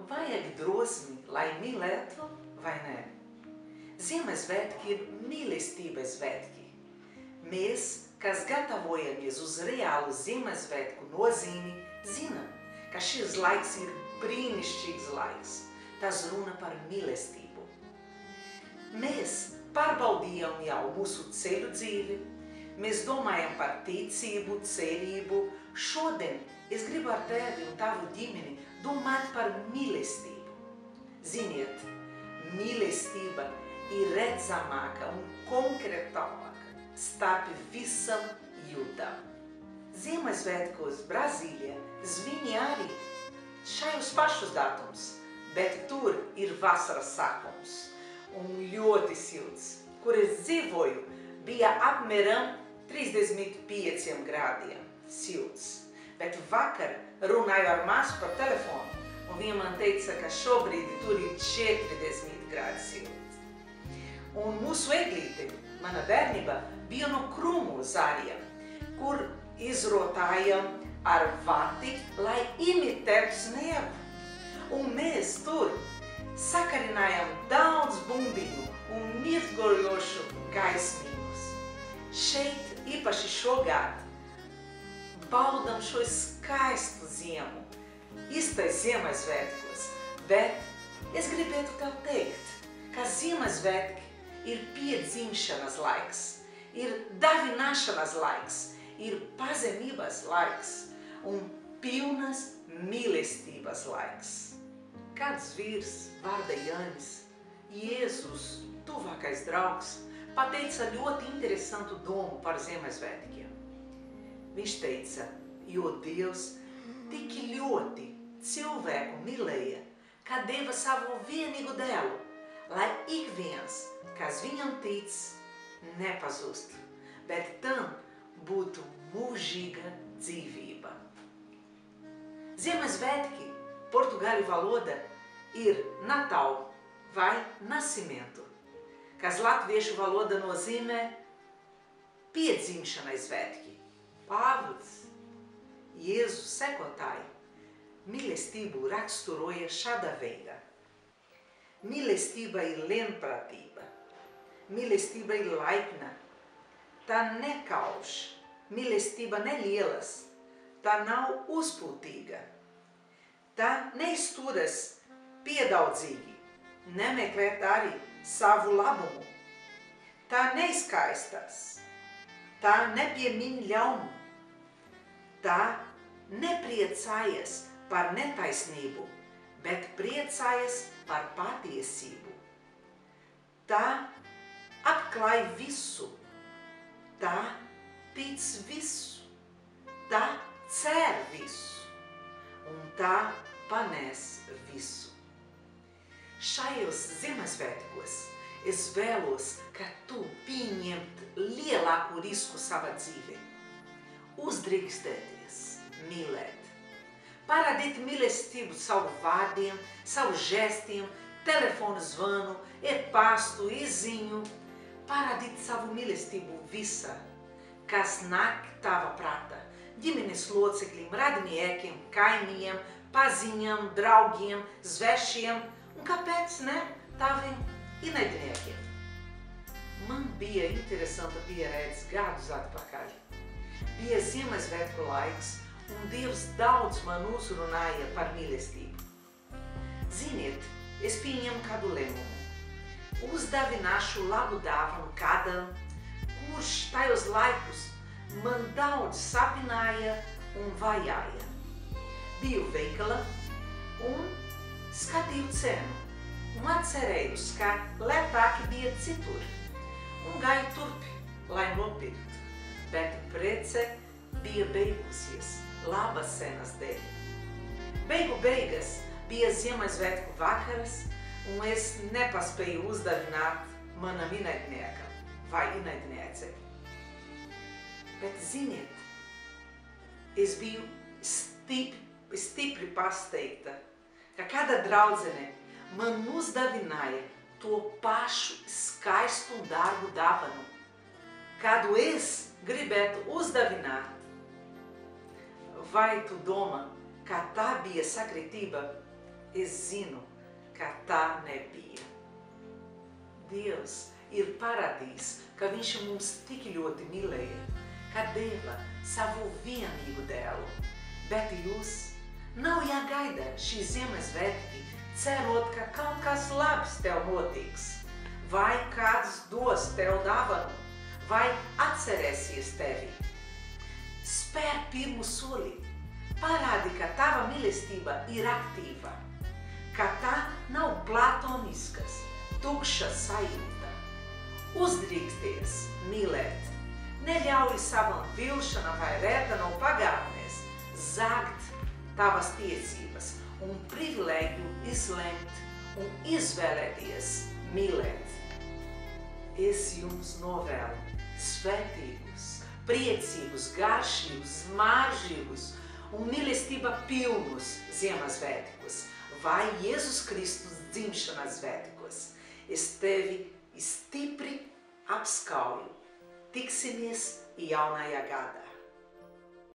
vajag drosmi, lai mīlētu, vai ne? Ziemassvētki ir mīlestības svētki. Mēs, kas gatavojamies uz reālu Ziemassvētku nozīmi, zinām, ka šis laiks ir brīnišķīgs laiks. Tas runa par mīlestību. Mēs pārbaudījām jau mūsu ceļu dzīvi, mēs domājam par ticību, cerību. Šodien es gribu ar tevi un tavu ģimeni domāt par mīlestību. Ziniet, mīlestība ir redzamāka un konkrētāka starp visam jūtām. Ziemassvētkos Brazīlijā svin arī šajos pašus datums, bet tur ir vasaras sākums un ļoti silts. Kur es dzīvoju, bija apmēram 35 grādiem silts. Bet vakar runāju ar māsu par telefonu, un viņa man teica, ka šobrīd tur ir 40 grādi silts. Un mūsu eglīte, mana bērnība, bija no krūmu zāriem, kur izrotājam ar vati, lai imitētu sniegu. Un mēs tur sakarinājam daudz bumbiņu un mirgojošu gaismīgus. Šeit, īpaši šogad, baudam šo skaistu ziemu, īstais Ziemassvētkos, bet es gribētu tev teikt, ka Ziemassvētki ir piedzimšanas laiks, ir dāvināšanas laiks, ir pazemības laiks un pilnas mīlestības laiks. Kāds vīrs vārda Jānis, Jēzus tuvākais draugs, pateica ļoti interesantu domu par Ziemassvētkiem. Viņš teica, jo Dievs tik ļoti cilvēku mīlēja, ka deva savu vienīgu dēlu, lai ik viens, kas viņam tic, nepazust, bet tam būtu mūžīga dzīvība. Ziemassvētki portugāļu valoda ir Natal vai Nascimento, kas latviešu valoda nozīmē piedzimšanas svētki. Pāvils, Jēzus sekotāji, mīlestību raksturoja šādā veidā. Mīlestība ir lēnprātība, mīlestība ir laipna, tā nekauš, mīlestība nelielas, tā nav uzpūtīga, tā neizturas piedaudzīgi, nemeklēt arī savu labumu, tā neizskaistās, tā nepiemin ļaunumu, tā nepriecājas par netaisnību, bet priecājas par patiesību. Tā apklāj visu, tā tic visu, tā cer visu un tā panēs visu. Šajos Ziemassvētkos es vēlos, ka tu pieņemt lielāku risku savā dzīvē. Uzdrīkstēties, mīlēt. Parādīt mīlestību savu vārdiem, savu žestiem, telefonu zvanu, e-pastu, e-ziņu. Parādīt savu mīlestību visā, kas nāk tava prātā. Ģimenes locekļiem, radiniekiem, kaimiņiem, paziņām, draugiem, svešiem un kāpēc ne taviem ienaidniekiem. Man bija interesanta pieredze gadus atpakaļ. Bija Ziemassvētku laiks, un Dievs daudz man uzrunāja par mīlestību. Ziniet, es pieņemu kādu lēmumu. Uzdāvināšu labu dāvanu kādam, kurš tajos laikus man daudz sapināja un vajāja. Biju veikalā un skatīju cenu, un atcerējos, ka lētāki bija citur, un gāju turpi, lai nopirktu. Bet prece bija beigusies labas cenas dēļ. Beigu beigas bija Ziemassvētku vakaras, un es nepaspēju uzdāvināt manam ienaidniekam vai ienaidniecei. Bet ziniet, es biju stipri pasteigta, ka kāda draudzene man uzdāvināja to pašu skaistu un dārgu dāvanu, kādu es gribētu uzdāvināt. Vai tu domā, ka tā bija sakritība? zinu, ka tā nebija. Dievs ir paradījis, ka viņš mums tik ļoti mīlēja, ka deva savu vienīgu dēlu. Bet jūs nav jāgaida šī Ziemassvētki, cerot, ka kaut kas labs tev notiks, vai kāds dos tev dāvanu, vai atcerēsies tevi. Spēr pirmo soli, parādi, ka tava mīlestība ir aktīva, ka tā nav platoniskas, tukša sajūta. Uzdrīksties mīlēt, neļauj savam vilšanam vai rēta no pagātnes zagt tavas tiesības un privilēģiju izlemt un izvēlēties mīlēt. Es jums novēlu svētīgus, priecīgus, garšīgus, smaržīgus un mīlestība pilnus Ziemassvētkus vai Jēzus Kristus dzimšanas svētkus. Es tevi stipri apskauju. Tiksimies jaunajā gadā!